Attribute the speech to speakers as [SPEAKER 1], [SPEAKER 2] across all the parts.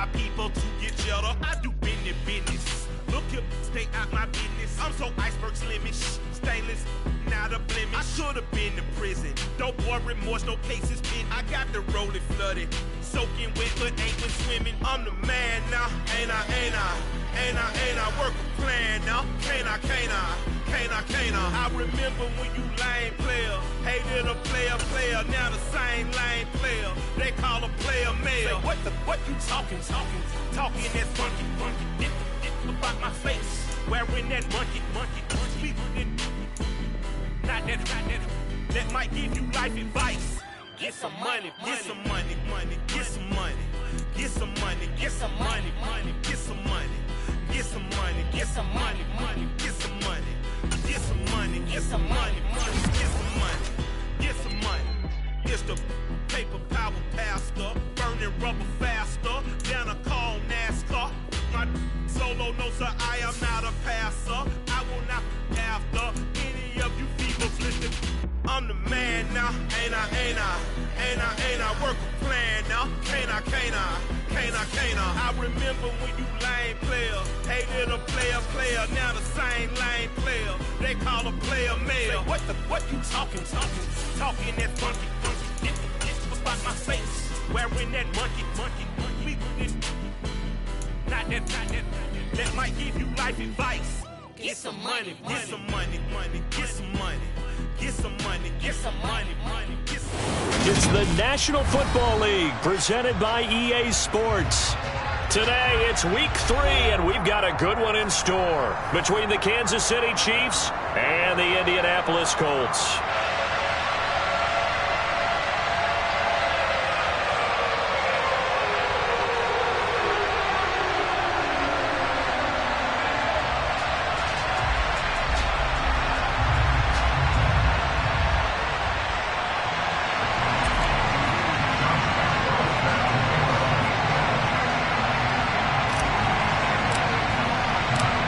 [SPEAKER 1] my people to get cheddar. I do business. Look here, stay out my business. I'm so iceberg slimish, stainless, not a blemish. I should have been in prison. Don't boy remorse, no cases pinned. I got the rolling flooded, soaking wet, but ain't been swimming. I'm the man now, ain't I work a plan now. Can't I? I remember when you lame player, hated a player, now the same lame player. They call a player male. Say, what you talking that funky, get about my face, wearing that monkey, not that might give you life advice. Get some money, get some money, get some money, get some money, get some money, get some money, get some money, get some money, get some money, get some money, get some money, get some money, get some money. It's the paper power pastor, burning rubber faster than a call NASCAR. My solo, no sir, I am not a passer. I will not after any of you people listening. I'm the man now, ain't I work a plan now. Can't I? I remember when you lame player, hated a player, now the same lame player. They call a player male. Say, what you talking that funky, get about my face, wearing that monkey, not that might give you life advice. Get some money, get some money, get some money. Get some money, get some money, get some money.
[SPEAKER 2] It's the National Football League presented by EA Sports. Today it's week 3 and we've got a good one in store between the Kansas City Chiefs and the Indianapolis Colts.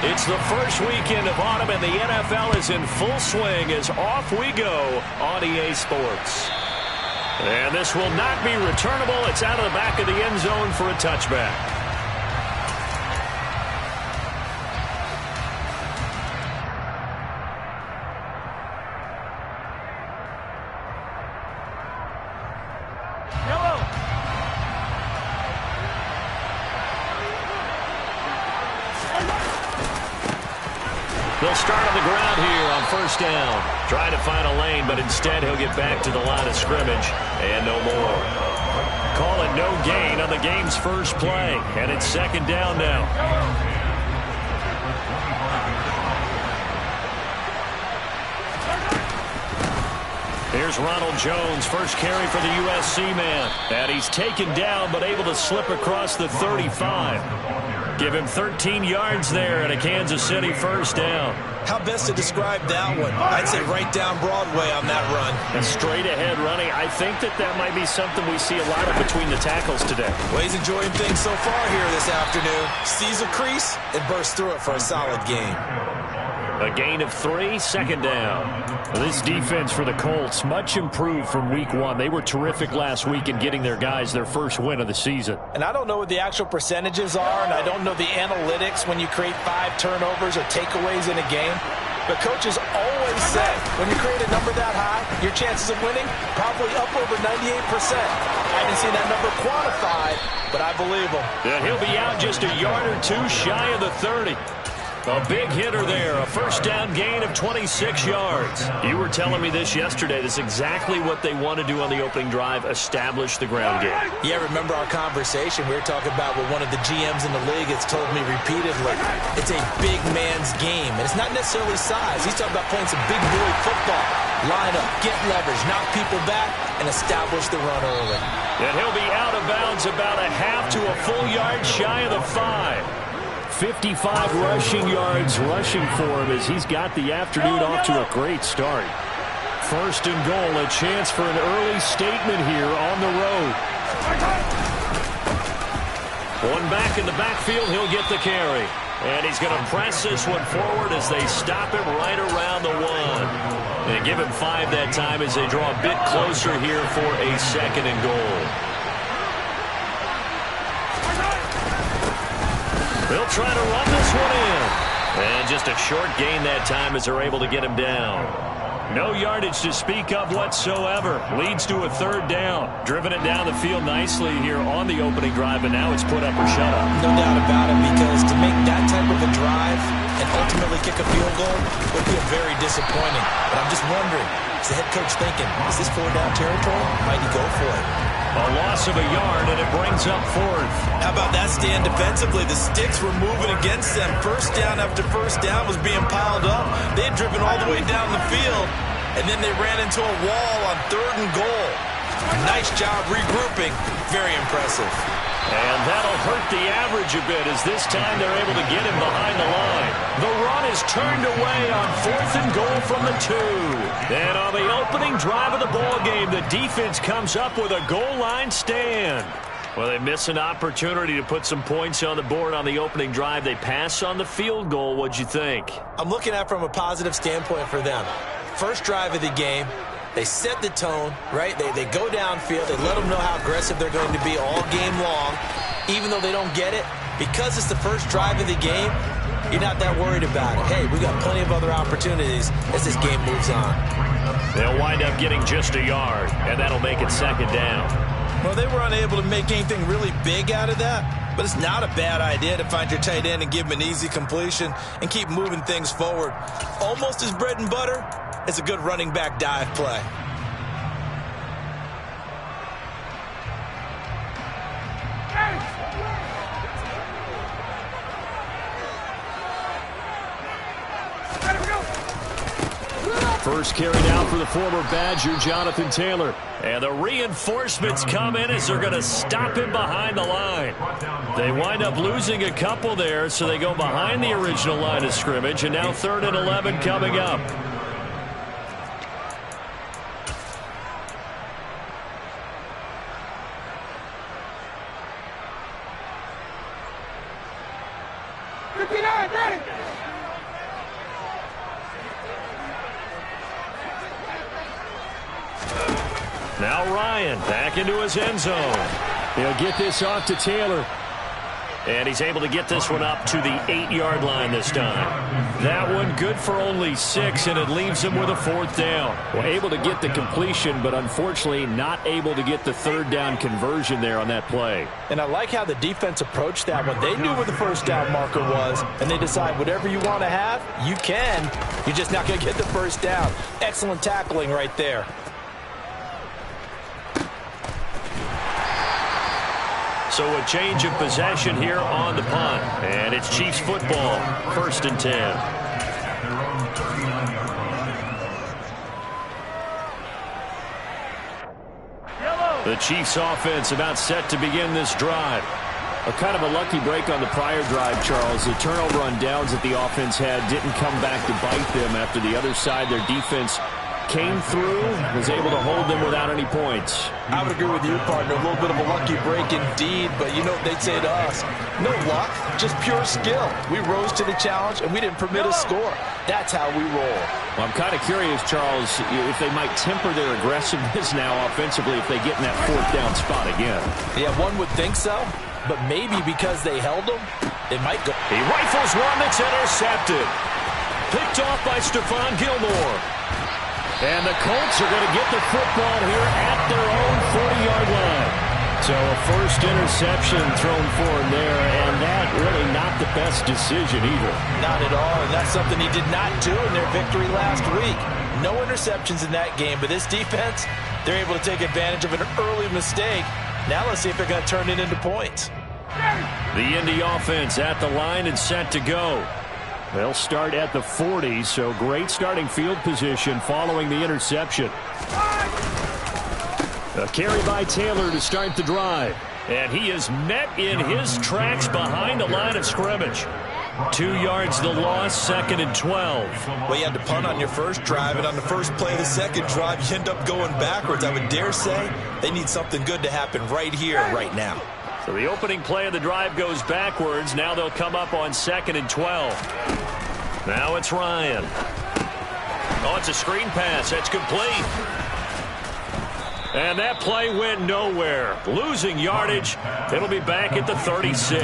[SPEAKER 2] It's the first weekend of autumn, and the NFL is in full swing as off we go on EA Sports. And this will not be returnable. It's out of the back of the end zone for a touchback. They'll start on the ground here on first down. Trying to find a lane, but instead he'll get back to the line of scrimmage and no more. Call it no gain on the game's first play, and it's second down now. Here's Ronald Jones, first carry for the USC man. And he's taken down, but able to slip across the 35. Give him 13 yards there and a Kansas City first down.
[SPEAKER 3] How best to describe that one? I'd say right down Broadway on that run.
[SPEAKER 2] And straight ahead running. I think that might be something we see a lot of between the tackles today.
[SPEAKER 3] Well, he's enjoying things so far here this afternoon. Sees a crease and bursts through it for a solid game.
[SPEAKER 2] A gain of 3, second down. This defense for the Colts, much improved from week 1. They were terrific last week in getting their guys their first win of the season.
[SPEAKER 3] And I don't know what the actual percentages are, and I don't know the analytics when you create 5 turnovers or takeaways in a game. But coaches always say when you create a number that high, your chances of winning probably up over 98%. I haven't seen that number quantified, but I believe him.
[SPEAKER 2] And he'll be out just a yard or 2 shy of the 30. A big hitter there, a first down gain of 26 yards. You were telling me this yesterday. This is exactly what they want to do on the opening drive, establish the ground game.
[SPEAKER 3] Yeah, remember our conversation. We were talking about what one of the GMs in the league has told me repeatedly. It's a big man's game, and it's not necessarily size. He's talking about playing some big boy football. Line up, get leverage, knock people back, and establish the run early.
[SPEAKER 2] And he'll be out of bounds about a half to a full yard shy of the 5. 55 rushing yards rushing for him as he's got the afternoon off to a great start. First and goal, a chance for an early statement here on the road. One back in the backfield, he'll get the carry. And he's going to press this one forward as they stop him right around the 1. And give him 5 that time as they draw a bit closer here for a second and goal. They'll try to run this one in. And just a short gain that time as they're able to get him down. No yardage to speak of whatsoever. Leads to a third down. Driven it down the field nicely here on the opening drive, and now it's put up or shut up.
[SPEAKER 3] No doubt about it, because to make that type of a drive and ultimately kick a field goal would be very disappointing. But I'm just wondering, is the head coach thinking, is this 4-down territory? Might he go for it?
[SPEAKER 2] A loss of a yard, and it brings up fourth.
[SPEAKER 3] How about that stand defensively? The sticks were moving against them. First down after first down was being piled up. They had driven all the way down the field, and then they ran into a wall on 3rd and goal. Nice job regrouping. Very impressive.
[SPEAKER 2] And that'll hurt the average a bit, as this time they're able to get him behind the line. The run is turned away on 4th and goal from the 2. And on the opening drive of the ball game, the defense comes up with a goal line stand. Well, they miss an opportunity to put some points on the board on the opening drive. They pass on the field goal. What'd you think?
[SPEAKER 3] I'm looking at it from a positive standpoint for them. First drive of the game. They set the tone, right? They go downfield. They let them know how aggressive they're going to be all game long. Even though they don't get it, because it's the first drive of the game, you're not that worried about it. Hey, we got plenty of other opportunities as this game moves on.
[SPEAKER 2] They'll wind up getting just a yard, and that'll make it 2nd down.
[SPEAKER 3] Well, they were unable to make anything really big out of that, but it's not a bad idea to find your tight end and give him an easy completion and keep moving things forward. Almost as bread and butter. It's a good running back dive play.
[SPEAKER 2] First carried out for the former Badger, Jonathan Taylor. And the reinforcements come in as they're going to stop him behind the line. They wind up losing a couple there, so they go behind the original line of scrimmage, and now 3rd and 11 coming up. Now Ryan back into his end zone. He'll get this off to Taylor. And he's able to get this one up to the 8-yard line this time. That one good for only 6, and it leaves him with a 4th down. Well, able to get the completion, but unfortunately not able to get the 3rd down conversion there on that play.
[SPEAKER 3] And I like how the defense approached that one. They knew where the first down marker was, and they decide whatever you want to have, you can. You're just not going to get the first down. Excellent tackling right there.
[SPEAKER 2] So a change of possession here on the punt. And it's Chiefs football, 1st and 10. The Chiefs offense about set to begin this drive. A kind of a lucky break on the prior drive, Charles. The turnover on downs that the offense had didn't come back to bite them after the other side. Their defense came through, was able to hold them without any points.
[SPEAKER 3] I would agree with you, partner. A little bit of a lucky break indeed, but you know what they'd say to us? No luck, just pure skill. We rose to the challenge, and we didn't permit a score. That's how we roll.
[SPEAKER 2] Well, I'm kind of curious, Charles, if they might temper their aggressiveness now offensively if they get in that 4th down spot again.
[SPEAKER 3] Yeah, one would think so, but maybe because they held them, it might go.
[SPEAKER 2] He rifles one that's intercepted. Picked off by Stephon Gilmore. And the Colts are going to get the football here at their own 40-yard line. So a first interception thrown for him there, and that really not the best decision either.
[SPEAKER 3] Not at all, and that's something he did not do in their victory last week. No interceptions in that game, but this defense, they're able to take advantage of an early mistake. Now let's see if they're going to turn it into points.
[SPEAKER 2] The Indy offense at the line and set to go. They'll start at the 40, so great starting field position following the interception. A carry by Taylor to start the drive. And he is met in his tracks behind the line of scrimmage. 2 yards the loss, 2nd and 12.
[SPEAKER 3] Well, you had to punt on your first drive, and on the first play of the second drive, you end up going backwards. I would dare say they need something good to happen right here, right now.
[SPEAKER 2] So the opening play of the drive goes backwards. Now they'll come up on 2nd and 12. Now it's Ryan. Oh, it's a screen pass. That's complete. And that play went nowhere. Losing yardage. It'll be back at the 36.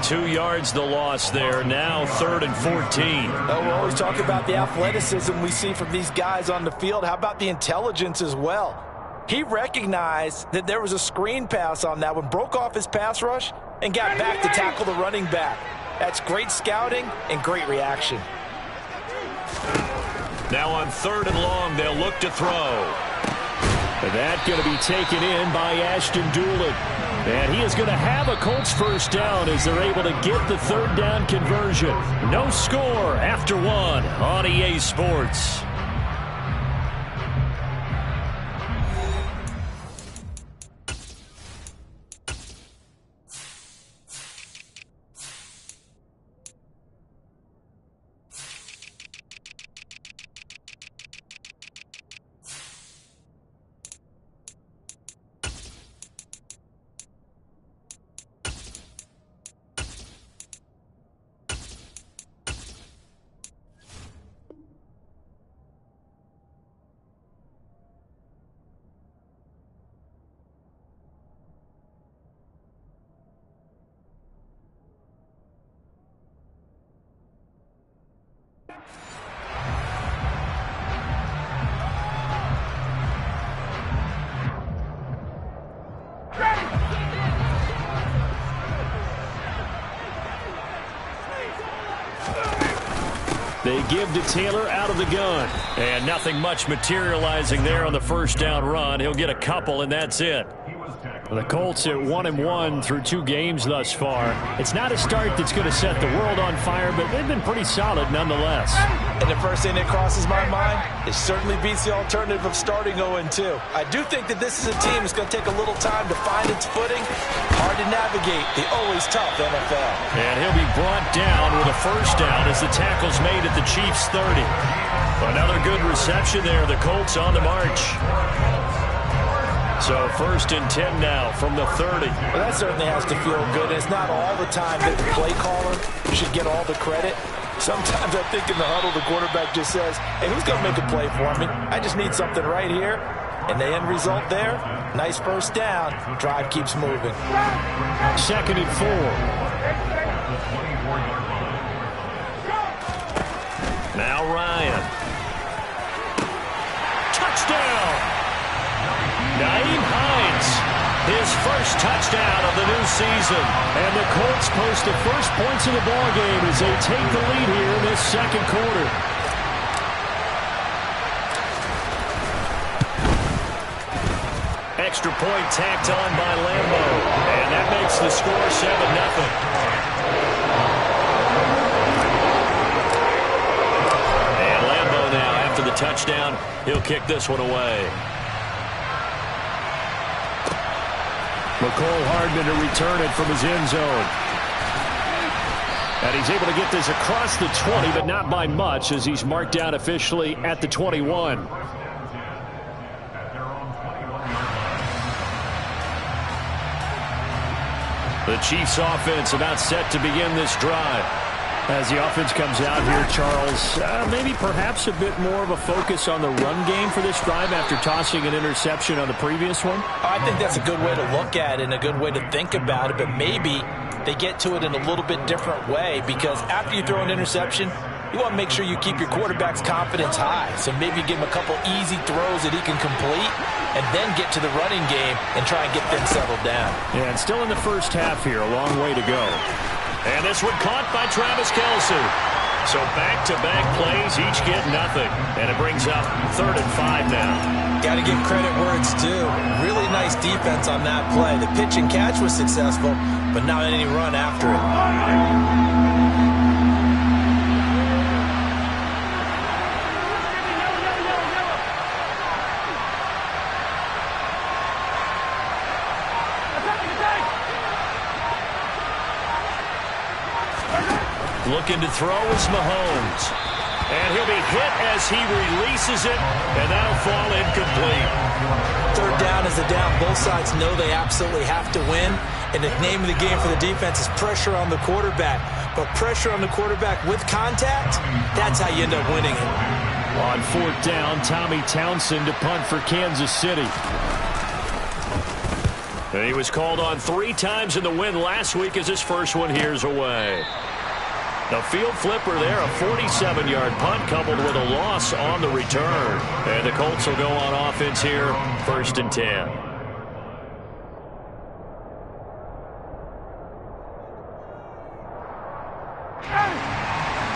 [SPEAKER 2] 2 yards the loss there. Now 3rd and 14.
[SPEAKER 3] We always talk about the athleticism we see from these guys on the field. How about the intelligence as well? He recognized that there was a screen pass on that one, broke off his pass rush, and got back to tackle the running back. That's great scouting and great reaction.
[SPEAKER 2] Now on 3rd and long, they'll look to throw. That going to be taken in by Ashton Doolin. And he is going to have a Colts first down as they're able to get the 3rd down conversion. No score after 1 on EA Sports. They give to Taylor out of the gun. And nothing much materializing there on the first down run. He'll get a couple, and that's it. The Colts at 1-1 through 2 games thus far. It's not a start that's going to set the world on fire, but they've been pretty solid nonetheless.
[SPEAKER 3] And the first thing that crosses my mind, it certainly beats the alternative of starting 0-2. I do think that this is a team that's going to take a little time to find its footing. Hard to navigate the always tough NFL.
[SPEAKER 2] And he'll be brought down with a first down as the tackle's made at the Chiefs' 30. Another good reception there. The Colts on the march. So 1st and 10 now from the 30.
[SPEAKER 3] Well, that certainly has to feel good. It's not all the time that the play caller should get all the credit. Sometimes I think in the huddle, the quarterback just says, hey, who's going to make a play for me? I just need something right here. And the end result there, nice first down. Drive keeps moving.
[SPEAKER 2] 2nd and 4. Now Ryan. Touchdown! Naeem Hines, his first touchdown of the new season. And the Colts post the first points of the ballgame as they take the lead here in this 2nd quarter. Extra point tacked on by Lambo. And that makes the score 7-0. And Lambo now, after the touchdown, he'll kick this one away. McCole Hardman to return it from his end zone. And he's able to get this across the 20, but not by much as he's marked down officially at the 21. The Chiefs offense about set to begin this drive. As the offense comes out here, Charles, maybe perhaps a bit more of a focus on the run game for this drive after tossing an interception on the previous one?
[SPEAKER 3] I think that's a good way to look at it and a good way to think about it, but maybe they get to it in a little bit different way because after you throw an interception, you want to make sure you keep your quarterback's confidence high. So maybe you give him a couple easy throws that he can complete and then get to the running game and try and get them settled down.
[SPEAKER 2] Yeah, and still in the first half here, a long way to go. And this one caught by Travis Kelce. So back-to-back plays, each get nothing. And it brings up 3rd and 5 now.
[SPEAKER 3] Got to give credit where it's due. Really nice defense on that play. The pitch and catch was successful, but not any run after it.
[SPEAKER 2] Looking to throw is Mahomes. And he'll be hit as he releases it, and that'll fall incomplete.
[SPEAKER 3] 3rd down is the down. Both sides know they absolutely have to win. And the name of the game for the defense is pressure on the quarterback. But pressure on the quarterback with contact, that's how you end up winning it.
[SPEAKER 2] On 4th down, Tommy Townsend to punt for Kansas City. And he was called on 3 times in the win last week as his first one here's away. The field flipper there, a 47-yard punt coupled with a loss on the return. And the Colts will go on offense here, 1st and 10.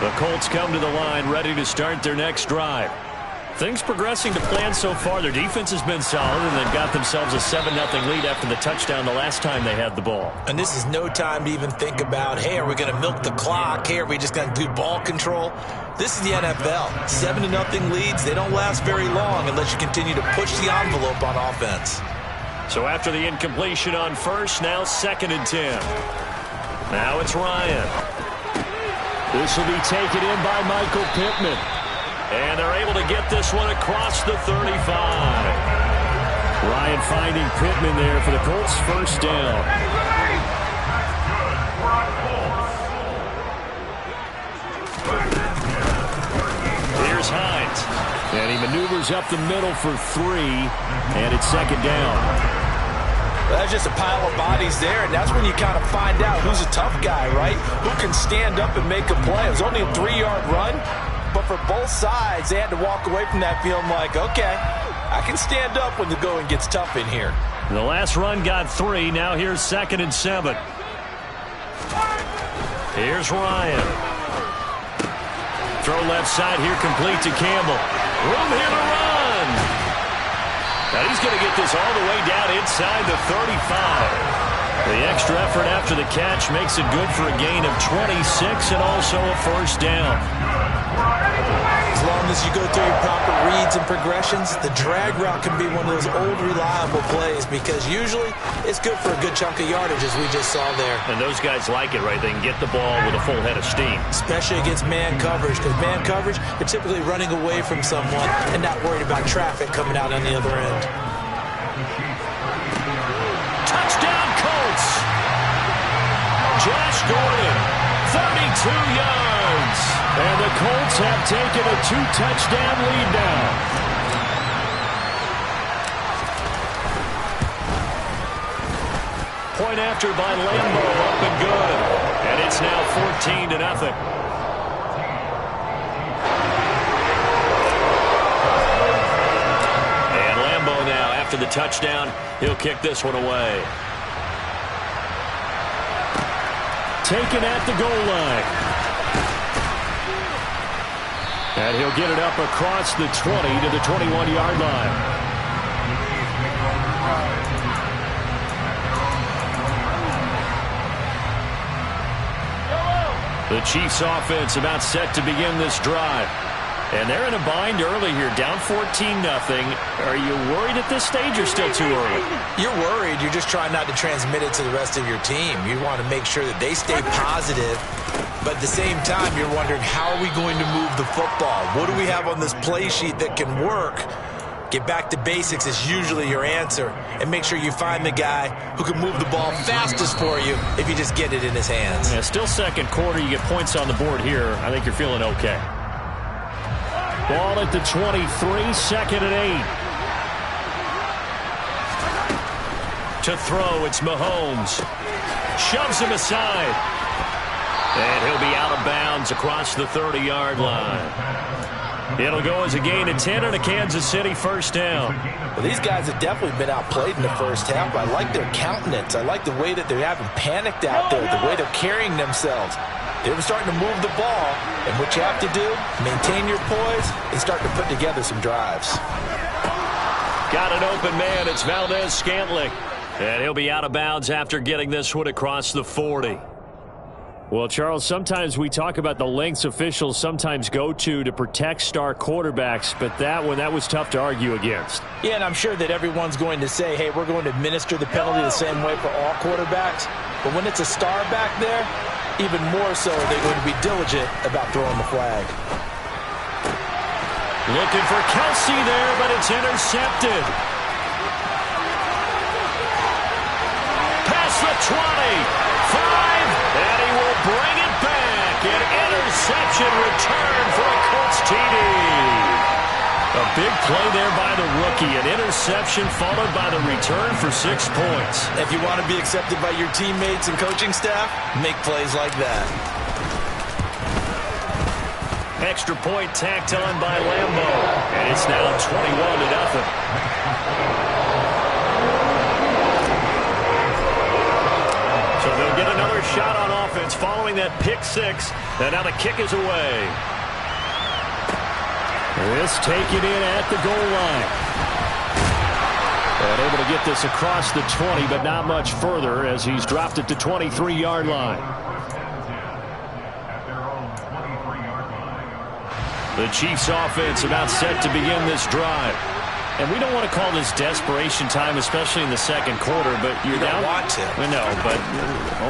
[SPEAKER 2] The Colts come to the line ready to start their next drive. Things progressing to plan so far. Their defense has been solid, and they've got themselves a 7-0 lead after the touchdown the last time they had the ball.
[SPEAKER 3] And this is no time to even think about, hey, are we going to milk the clock? Hey, are we just going to do ball control? This is the NFL. 7-0 leads, they don't last very long unless you continue to push the envelope on offense.
[SPEAKER 2] So after the incompletion on first, now 2nd and 10. Now it's Ryan. This will be taken in by Michael Pittman. And they're able to get this one across the 35. Ryan finding Pittman there for the Colts' first down. Here's Hines. And he maneuvers up the middle for 3. And it's 2nd down.
[SPEAKER 3] That's just a pile of bodies there, and that's when you kind of find out who's a tough guy, right? Who can stand up and make a play. It was only a 3-yard run, but for both sides, they had to walk away from that feeling like, okay, I can stand up when the going gets tough in here.
[SPEAKER 2] The last run got 3. Now here's 2nd and 7. Here's Ryan. Throw left side here, complete to Campbell. Room here to run. Now he's going to get this all the way down inside the 35. The extra effort after the catch makes it good for a gain of 26 and also a first down.
[SPEAKER 3] As long as you go through your proper reads and progressions, the drag route can be one of those old reliable plays because usually it's good for a good chunk of yardage as we just saw there.
[SPEAKER 2] And those guys like it, right? They can get the ball with a full head of steam.
[SPEAKER 3] Especially against man coverage, because man coverage, they're typically running away from someone and not worried about traffic coming out on the other end.
[SPEAKER 2] Touchdown Colts! Josh Gordon, 32 yards. And the Colts have taken a 2-touchdown lead now. Point after by Lambo, up and good. And it's now 14-0. And Lambo now, after the touchdown, he'll kick this one away. Taken at the goal line. And he'll get it up across the 20 to the 21-yard line. The Chiefs offense about set to begin this drive. And they're in a bind early here, down 14-0. Are you worried at this stage or still too early?
[SPEAKER 3] You're worried. You're just trying not to transmit it to the rest of your team. You want to make sure that they stay positive. But at the same time, you're wondering, how are we going to move the football? What do we have on this play sheet that can work? Get back to basics is usually your answer. And make sure you find the guy who can move the ball fastest for you if you just get it in his hands.
[SPEAKER 2] Yeah, still 2nd quarter. You get points on the board here. I think you're feeling okay. Ball at the 23, 2nd and 8. To throw, it's Mahomes. Shoves him aside. And he'll be out of bounds across the 30-yard line. It'll go as a gain of 10 and a Kansas City first down.
[SPEAKER 3] Well, these guys have definitely been outplayed in the first half. I like their countenance. I like the way that they haven't panicked out there, the way they're carrying themselves. They're starting to move the ball, and what you have to do, maintain your poise and start to put together some drives.
[SPEAKER 2] Got an open man. It's Valdez-Scantling. And he'll be out of bounds after getting this one across the 40. Well, Charles, sometimes we talk about the lengths officials sometimes go to protect star quarterbacks, but that was tough to argue against.
[SPEAKER 3] Yeah, and I'm sure that everyone's going to say, hey, we're going to administer the penalty the same way for all quarterbacks. But when it's a star back there, even more so, they're going to be diligent about throwing the flag.
[SPEAKER 2] Looking for Kelsey there, but it's intercepted. Past the 20, 5, and he will bring it back. An interception return for a Colts TD. A big play there by the rookie. An interception followed by the return for 6 points.
[SPEAKER 3] If you want to be accepted by your teammates and coaching staff, make plays like that.
[SPEAKER 2] Extra point tacked on by Lambo. And it's now 21-0. So they'll get another shot on offense following that pick 6. And now the kick is away. This taken in at the goal line. And able to get this across the 20, but not much further as he's dropped it to 23-yard line. The Chiefs offense about set to begin this drive. And we don't want to call this desperation time, especially in the second quarter, but you're down.
[SPEAKER 3] You don't want to.
[SPEAKER 2] No, but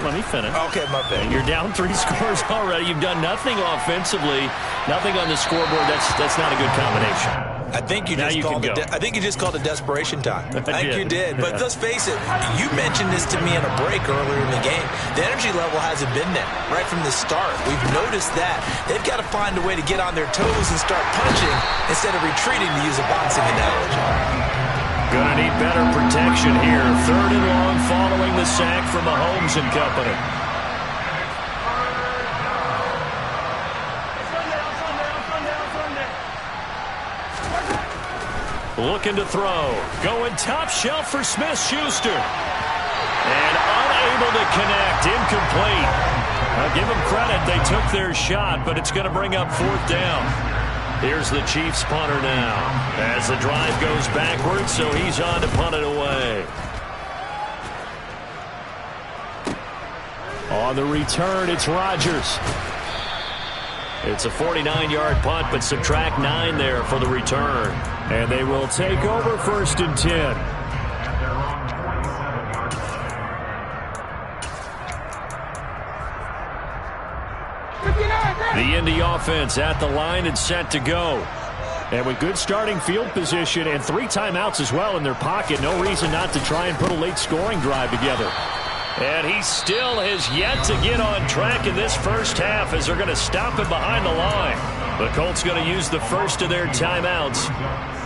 [SPEAKER 2] let me finish.
[SPEAKER 3] Okay, my bad.
[SPEAKER 2] You're down 3 scores already. You've done nothing offensively, nothing on the scoreboard. That's not a good combination.
[SPEAKER 3] I think you just called it. I think you just called it desperation time. I think you did. But let's face it, you mentioned this to me in a break earlier in the game. The energy level hasn't been there right from the start. We've noticed that. They've got to find a way to get on their toes and start punching instead of retreating, to use a boxing analogy.
[SPEAKER 2] Gonna need better protection here. 3rd and long following the sack from Mahomes and company. Looking to throw. Going top shelf for Smith-Schuster. And unable to connect. Incomplete. I'll give them credit. They took their shot, but it's going to bring up 4th down. Here's the Chiefs punter now. As the drive goes backwards, so he's on to punt it away. On the return, it's Rodgers. It's a 49-yard punt, but subtract 9 there for the return. And they will take over 1st and 10. The Indy offense at the line and set to go. And with good starting field position and 3 timeouts as well in their pocket, no reason not to try and put a late scoring drive together. And he still has yet to get on track in this first half as they're going to stop him behind the line. The Colts going to use the first of their timeouts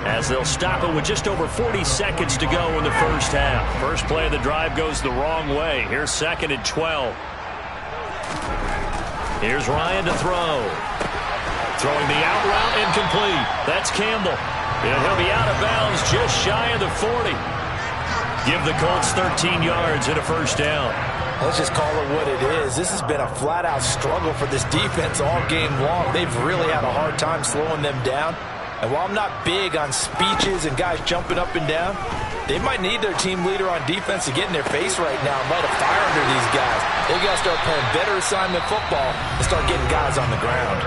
[SPEAKER 2] as they'll stop it with just over 40 seconds to go in the first half. First play of the drive goes the wrong way. Here's 2nd and 12. Here's Ryan to throw. Throwing the out route incomplete. That's Campbell. And he'll be out of bounds just shy of the 40. Give the Colts 13 yards and a first down.
[SPEAKER 3] Let's just call it what it is. This has been a flat-out struggle for this defense all game long. They've really had a hard time slowing them down. And while I'm not big on speeches and guys jumping up and down, they might need their team leader on defense to get in their face right now and light a fire under these guys. They've got to start playing better assignment football and start getting guys on the ground.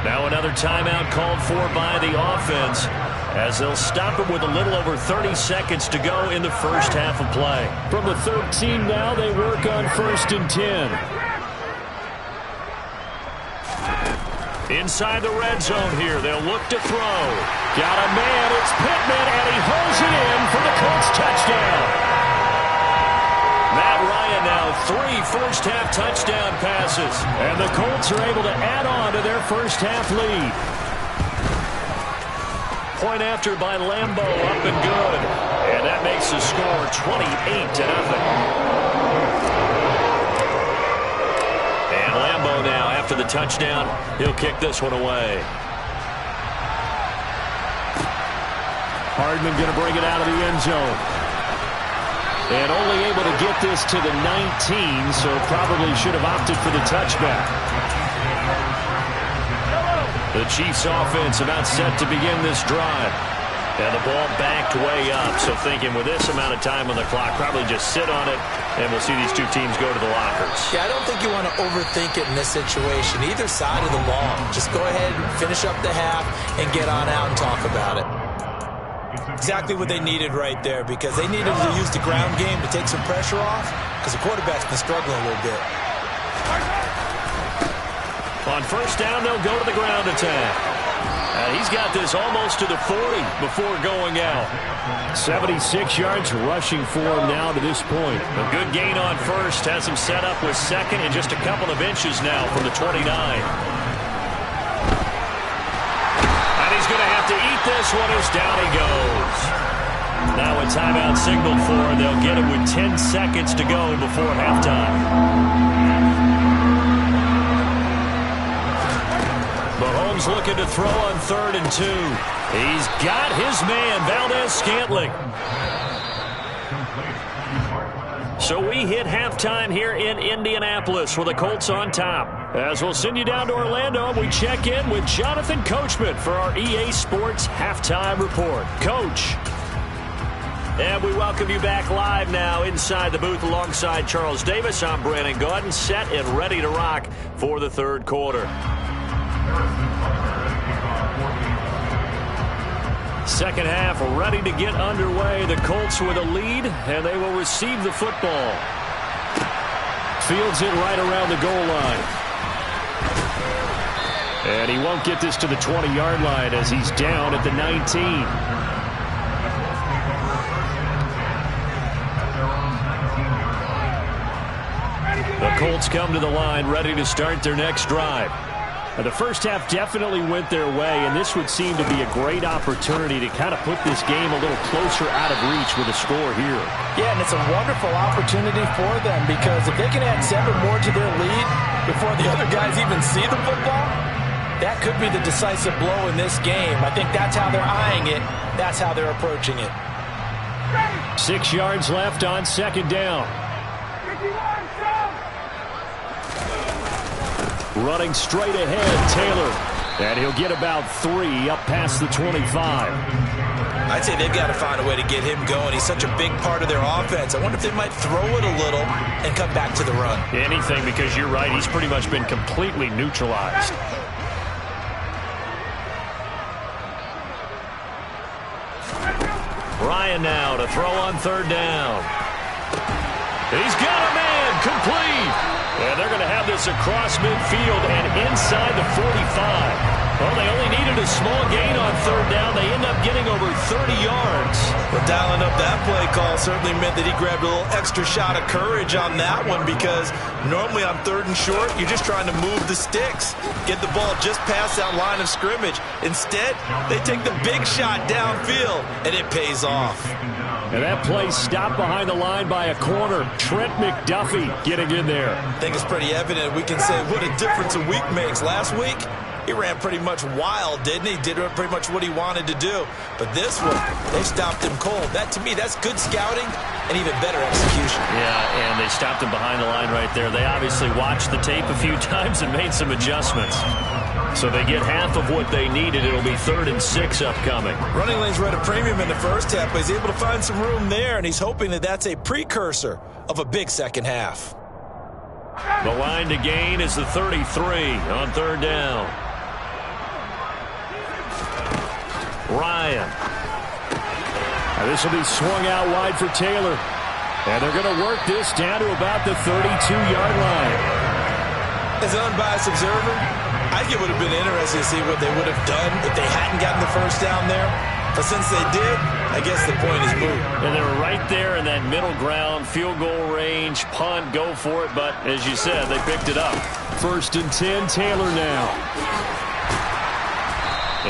[SPEAKER 2] Now another timeout called for by the offense as they'll stop it with a little over 30 seconds to go in the first half of play. From the 13 now, they work on 1st and 10. Inside the red zone here, they'll look to throw. Got a man, it's Pittman, and he holds it in for the Colts touchdown. Matt Ryan now 3 first-half touchdown passes, and the Colts are able to add on to their first-half lead. Point after by Lambo, up and good. And that makes the score 28-0. And Lambo now, after the touchdown, he'll kick this one away. Hardman going to bring it out of the end zone. And only able to get this to the 19, so probably should have opted for the touchback. The Chiefs offense about set to begin this drive. And the ball backed way up. So thinking with this amount of time on the clock, probably just sit on it, and we'll see these two teams go to the lockers.
[SPEAKER 3] Yeah, I don't think you want to overthink it in this situation. Either side of the ball. Just go ahead and finish up the half and get on out and talk about it. Exactly what they needed right there, because they needed to use the ground game to take some pressure off, because the quarterback's been struggling a little bit.
[SPEAKER 2] On first down, they'll go to the ground attack. He's got this almost to the 40 before going out. 76 yards rushing for him now to this point. A good gain on first. Has him set up with 2nd and just a couple of inches now from the 29. And he's going to have to eat this one as down he goes. Now a timeout signal for, they'll get it with 10 seconds to go before halftime. Mahomes looking to throw on 3rd and 2. He's got his man, Valdez-Scantling. So we hit halftime here in Indianapolis with the Colts on top. As we'll send you down to Orlando, we check in with Jonathan Coachman for our EA Sports Halftime Report. Coach. And we welcome you back live now inside the booth alongside Charles Davis. I'm Brandon Gaudin, set and ready to rock for the third quarter. Second half ready to get underway. The Colts with a lead, and they will receive the football. Fields it right around the goal line. And he won't get this to the 20-yard line as he's down at the 19. The Colts come to the line ready to start their next drive. The first half definitely went their way, and this would seem to be a great opportunity to kind of put this game a little closer out of reach with a score here.
[SPEAKER 3] Yeah, and it's a wonderful opportunity for them because if they can add 7 more to their lead before the other guys even see the football, that could be the decisive blow in this game. I think that's how they're eyeing it. That's how they're approaching it.
[SPEAKER 2] 6 yards left on second down. Running straight ahead, Taylor. And he'll get about 3 up past the 25.
[SPEAKER 3] I'd say they've got to find a way to get him going. He's such a big part of their offense. I wonder if they might throw it a little and come back to the run.
[SPEAKER 2] Anything, because you're right. He's pretty much been completely neutralized. Ryan now to throw on third down. He's got a man, complete. And they're going to have this across midfield and inside the 45. Well, they only needed a small gain on third down. They end up getting over 30 yards.
[SPEAKER 3] Well, dialing up that play call certainly meant that he grabbed a little extra shot of courage on that one because normally on 3rd and short, you're just trying to move the sticks, get the ball just past that line of scrimmage. Instead, they take the big shot downfield, and it pays off.
[SPEAKER 2] And that play stopped behind the line by a corner. Trent McDuffie getting in there.
[SPEAKER 3] I think it's pretty evident. We can say what a difference a week makes. Last week, he ran pretty much wild, didn't he? Did pretty much what he wanted to do. But this one, they stopped him cold. That, to me, that's good scouting and even better execution.
[SPEAKER 2] Yeah, and they stopped him behind the line right there. They obviously watched the tape a few times and made some adjustments. So they get half of what they needed. It'll be 3rd and 6 upcoming.
[SPEAKER 3] Running lanes were at a premium in the first half, but he's able to find some room there, and he's hoping that that's a precursor of a big second half.
[SPEAKER 2] The line to gain is the 33 on third down. Ryan. Now this will be swung out wide for Taylor. And they're going to work this down to about the 32-yard line.
[SPEAKER 3] As an unbiased observer, I think it would have been interesting to see what they would have done if they hadn't gotten the first down there. But since they did, I guess the point is moot.
[SPEAKER 2] And they were right there in that middle ground, field goal range, punt, go for it. But as you said, they picked it up. 1st and 10, Taylor now.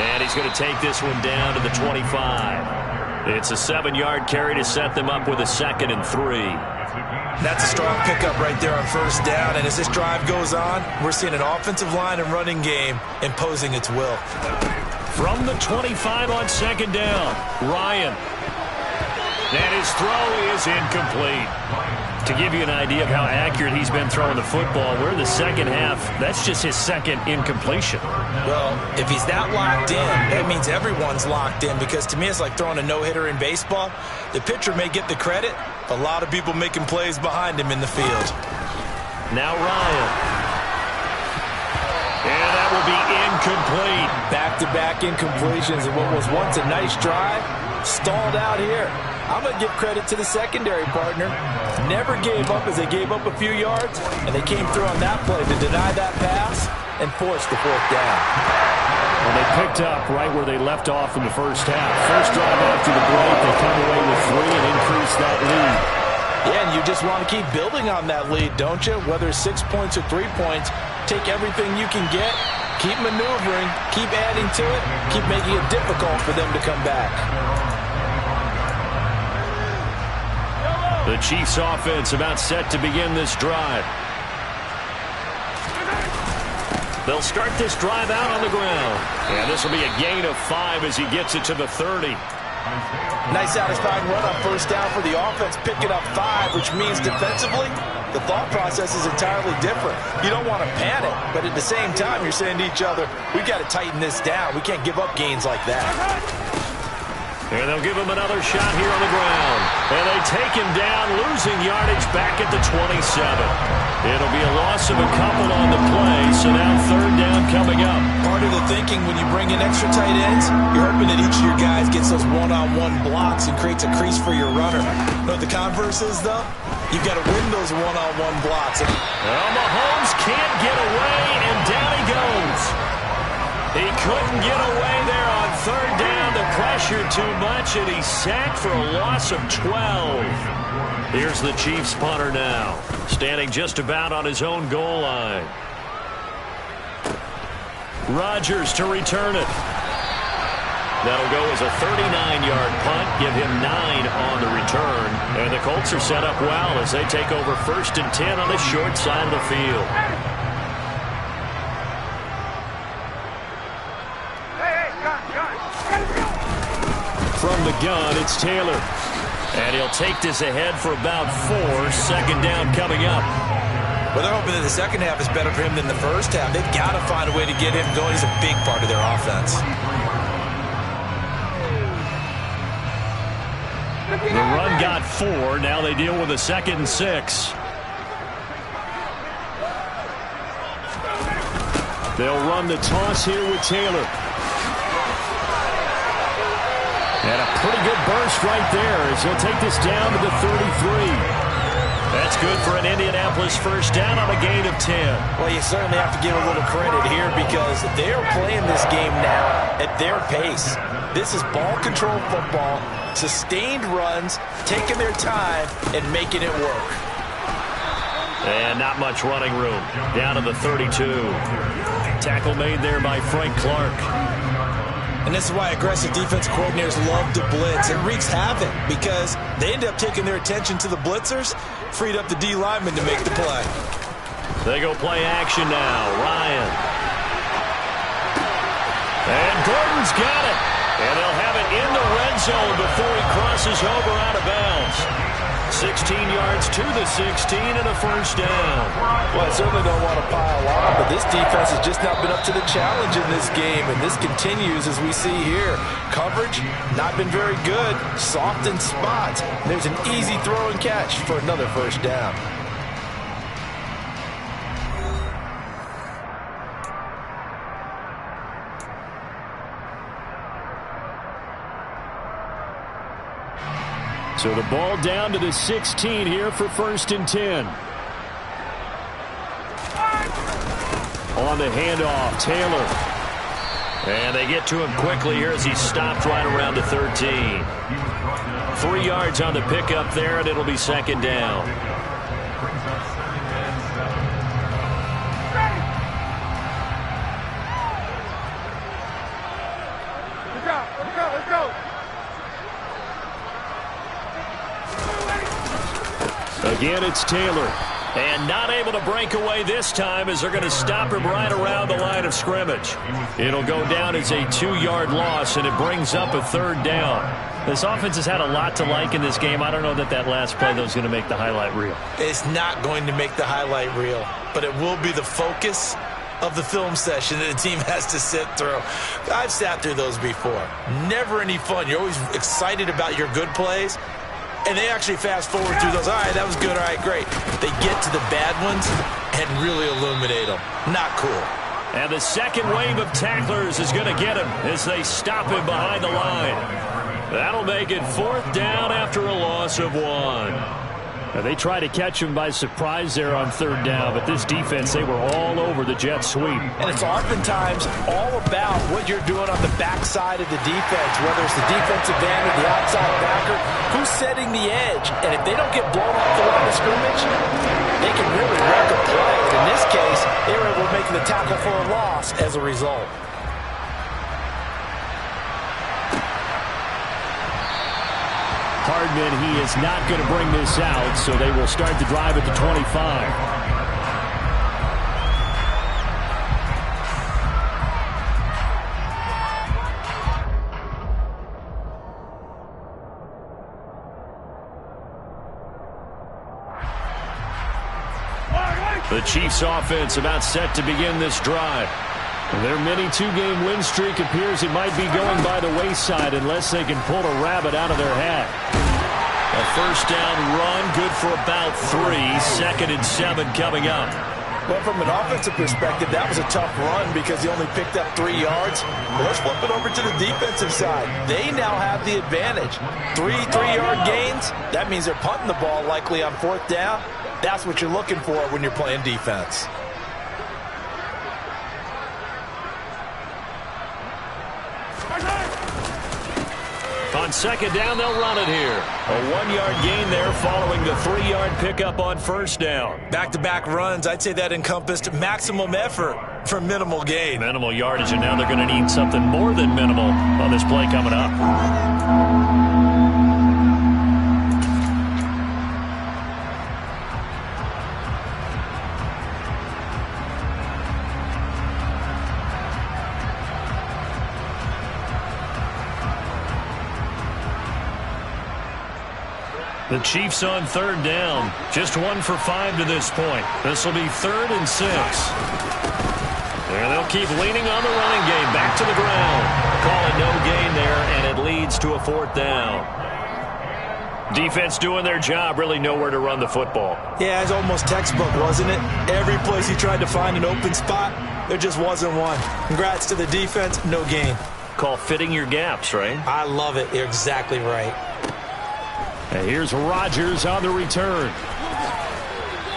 [SPEAKER 2] And he's going to take this one down to the 25. It's a 7-yard carry to set them up with a 2nd and 3.
[SPEAKER 3] That's a strong pickup right there on first down. And as this drive goes on, we're seeing an offensive line and running game imposing its will.
[SPEAKER 2] From the 25 on second down, Ryan. And his throw is incomplete. To give you an idea of how accurate he's been throwing the football, we're in the second half. That's just his 2nd incompletion.
[SPEAKER 3] Well, if he's that locked in, that means everyone's locked in because to me it's like throwing a no-hitter in baseball. The pitcher may get the credit, but a lot of people making plays behind him in the field.
[SPEAKER 2] Now Ryan. And that will be incomplete.
[SPEAKER 3] Back-to-back incompletions in what was once a nice drive, stalled out here. I'm going to give credit to the secondary partner. Never gave up as they gave up a few yards, and they came through on that play to deny that pass and force the 4th down.
[SPEAKER 2] And they picked up right where they left off in the first half. First drive after the break, they come away with 3 and increase that lead.
[SPEAKER 3] Yeah, and you just want to keep building on that lead, don't you? Whether it's 6 points or 3 points, take everything you can get, Keep maneuvering, keep adding to it, keep making it difficult for them to come back.
[SPEAKER 2] The Chiefs offense about set to begin this drive. They'll start this drive out on the ground. And this will be a gain of 5 as he gets it to the 30.
[SPEAKER 3] Nice satisfying run on first down for the offense, picking up 5, which means defensively, the thought process is entirely different. You don't want to panic, but at the same time, you're saying to each other, we've got to tighten this down. We can't give up gains like that.
[SPEAKER 2] And they'll give him another shot here on the ground. And they take him down, losing yardage back at the 27. It'll be a loss of a couple on the play, so now third down coming up.
[SPEAKER 3] Part of the thinking when you bring in extra tight ends, you're hoping that each of your guys gets those one-on-one blocks and creates a crease for your runner. You know what the converse is, though? You've got to win those one-on-one blocks.
[SPEAKER 2] Well, Mahomes can't get away, and down he goes. He couldn't get away there on third down. The pressure too much, and he's sacked for a loss of 12. Here's the Chiefs punter now, standing just about on his own goal line. Rodgers to return it. That'll go as a 39-yard punt, give him 9 on the return. And the Colts are set up well as they take over 1st and 10 on the short side of the field. From the gun, it's Taylor. And he'll take this ahead for about 4. Second down coming up.
[SPEAKER 3] Well, they're hoping that the second half is better for him than the first half. They've got to find a way to get him going. He's a big part of their offense.
[SPEAKER 2] The run got 4. Now they deal with a 2nd and 6. They'll run the toss here with Taylor. And a pretty good burst right there as he'll take this down to the 33. That's good for an Indianapolis first down on a gain of 10.
[SPEAKER 3] Well, you certainly have to give a little credit here because they're playing this game now at their pace. This is ball control football, sustained runs, taking their time, and making it work.
[SPEAKER 2] And not much running room. Down to the 32. Tackle made there by Frank Clark.
[SPEAKER 3] And this is why aggressive defense coordinators love to blitz. It wreaks havoc because they end up taking their attention to the blitzers, freed up the D lineman to make the play.
[SPEAKER 2] They go play action now. Ryan. And Gordon's got it. And they'll have it in the red zone before he crosses over out of bounds. 16 yards to the 16 and a first down.
[SPEAKER 3] Well, I certainly don't want to pile on, but this defense has just not been up to the challenge in this game, and this continues as we see here. Coverage, not been very good. Soft in spots. There's an easy throw and catch for another first down.
[SPEAKER 2] So the ball down to the 16 here for 1st and 10. On the handoff, Taylor. And they get to him quickly here as he stopped right around the 13. 3 yards on the pickup there, and it'll be 2nd down.
[SPEAKER 1] Let's go.
[SPEAKER 2] Again, it's Taylor. And not able to break away this time as they're going to stop him right around the line of scrimmage. It'll go down as a 2-yard loss, and it brings up a 3rd down. This offense has had a lot to like in this game. I don't know that last play, though, is going to make the highlight reel.
[SPEAKER 3] It's not going to make the highlight reel, but it will be the focus of the film session that the team has to sit through. I've sat through those before. Never any fun. You're always excited about your good plays. And they actually fast forward through those. All right, that was good. All right, great. They get to the bad ones and really illuminate them. Not cool.
[SPEAKER 2] And the second wave of tacklers is going to get him as they stop him behind the line. That'll make it 4th down after a loss of 1. They tried to catch him by surprise there on 3rd down, but this defense, they were all over the jet sweep.
[SPEAKER 3] And it's oftentimes all about what you're doing on the backside of the defense, whether it's the defensive end or the outside backer, who's setting the edge. And if they don't get blown off the line of scrimmage, they can really wreck a play. And in this case, they were able to make the tackle for a loss as a result.
[SPEAKER 2] Hardman, he is not going to bring this out, so they will start the drive at the 25. The Chiefs offense about set to begin this drive. Their mini two-game win streak appears it might be going by the wayside unless they can pull a rabbit out of their hat. A first down run, good for about 3. 2nd and 7 coming up.
[SPEAKER 3] Well, from an offensive perspective, that was a tough run because he only picked up 3 yards. Well, let's flip it over to the defensive side. They now have the advantage. 3 3-yard gains, that means they're punting the ball likely on 4th down. That's what you're looking for when you're playing defense.
[SPEAKER 2] On 2nd down, they'll run it here. A 1-yard gain there following the 3-yard pickup on 1st down.
[SPEAKER 3] Back-to-back runs, I'd say that encompassed maximum effort for minimal gain.
[SPEAKER 2] Minimal yardage, and now they're going to need something more than minimal on this play coming up. The Chiefs on 3rd down. Just 1 for 5 to this point. This will be 3rd and 6. And they'll keep leaning on the running game. Back to the ground. Call it no gain there, and it leads to a 4th down. Defense doing their job. Really nowhere to run the football.
[SPEAKER 3] Yeah, it's almost textbook, wasn't it? Every place he tried to find an open spot, there just wasn't one. Congrats to the defense. No gain.
[SPEAKER 2] Call fitting your gaps, right?
[SPEAKER 3] I love it. You're exactly right.
[SPEAKER 2] And here's Rodgers on the return.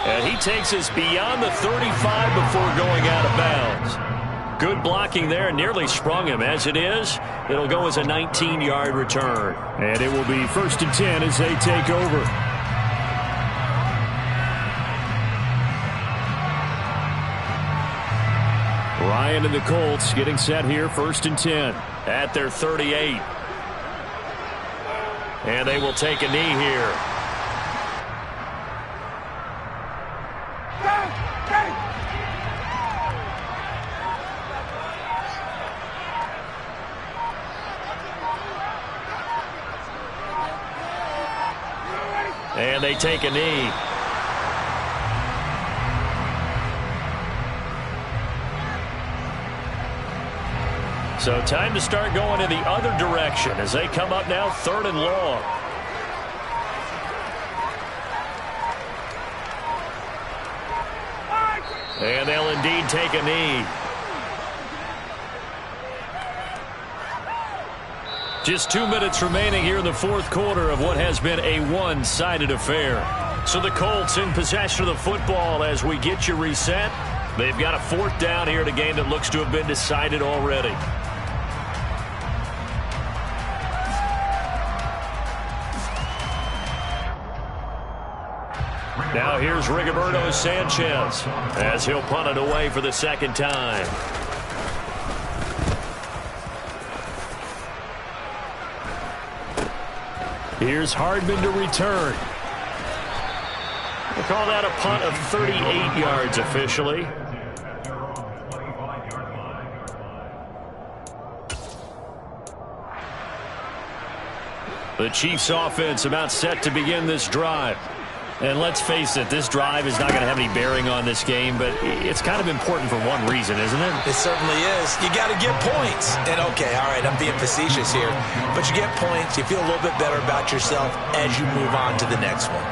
[SPEAKER 2] And he takes us beyond the 35 before going out of bounds. Good blocking there, nearly sprung him. As it is, it'll go as a 19-yard return. And it will be 1st and 10 as they take over. Ryan and the Colts getting set here, 1st and 10 at their 38. And they will take a knee here. And they take a knee. So time to start going in the other direction as they come up now 3rd and long. And they'll indeed take a knee. Just 2 minutes remaining here in the 4th quarter of what has been a one-sided affair. So the Colts in possession of the football as we get you reset. They've got a 4th down here in a game that looks to have been decided already. Now here's Rigoberto Sanchez as he'll punt it away for the 2nd time. Here's Hardman to return. We'll call that a punt of 38 yards officially. The Chiefs offense about set to begin this drive. And let's face it, this drive is not going to have any bearing on this game, but it's kind of important for one reason, isn't it?
[SPEAKER 3] It certainly is. You got to get points. And, okay, all right, I'm being facetious here. But you get points, you feel a little bit better about yourself as you move on to the next one.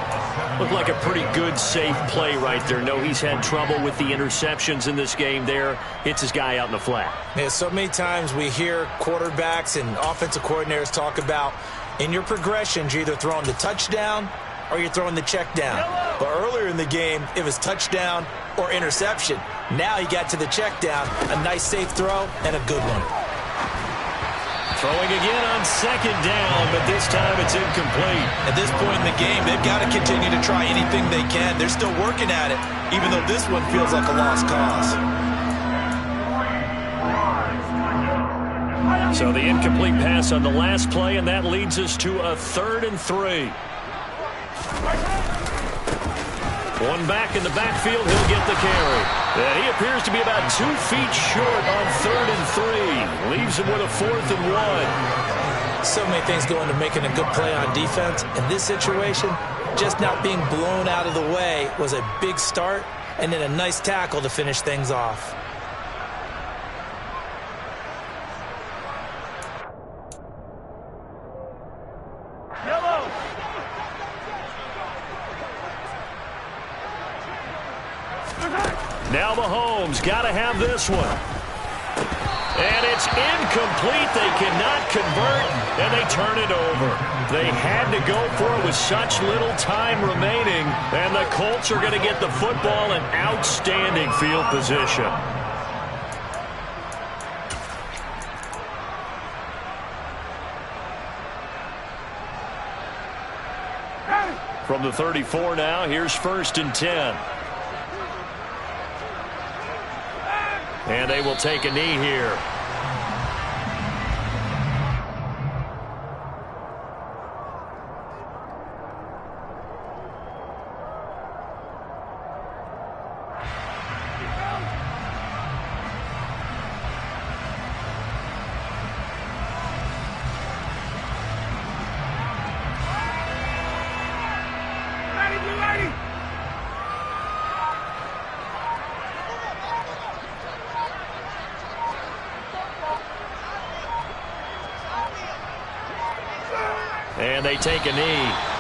[SPEAKER 2] Looked like a pretty good, safe play right there. No, he's had trouble with the interceptions in this game there. Hits his guy out in the flat.
[SPEAKER 3] Yeah, so many times we hear quarterbacks and offensive coordinators talk about in your progressions, you're either throwing the touchdown or you're throwing the check down. But earlier in the game, it was touchdown or interception. Now he got to the check down, a nice safe throw, and a good one.
[SPEAKER 2] Throwing again on 2nd down, but this time it's incomplete.
[SPEAKER 3] At this point in the game, they've got to continue to try anything they can. They're still working at it, even though this one feels like a lost cause.
[SPEAKER 2] So the incomplete pass on the last play, and that leads us to a 3rd and 3. One back in the backfield, he'll get the carry. And he appears to be about 2 feet short on 3rd and 3. Leaves him with a 4th and 1.
[SPEAKER 3] So many things go into making a good play on defense. In this situation, just not being blown out of the way was a big start, and then a nice tackle to finish things off.
[SPEAKER 2] Now Mahomes got to have this one. And it's incomplete. They cannot convert, and they turn it over. They had to go for it with such little time remaining, and the Colts are going to get the football in outstanding field position. From the 34 now, here's 1st and 10. And they will take a knee here. And they take a knee.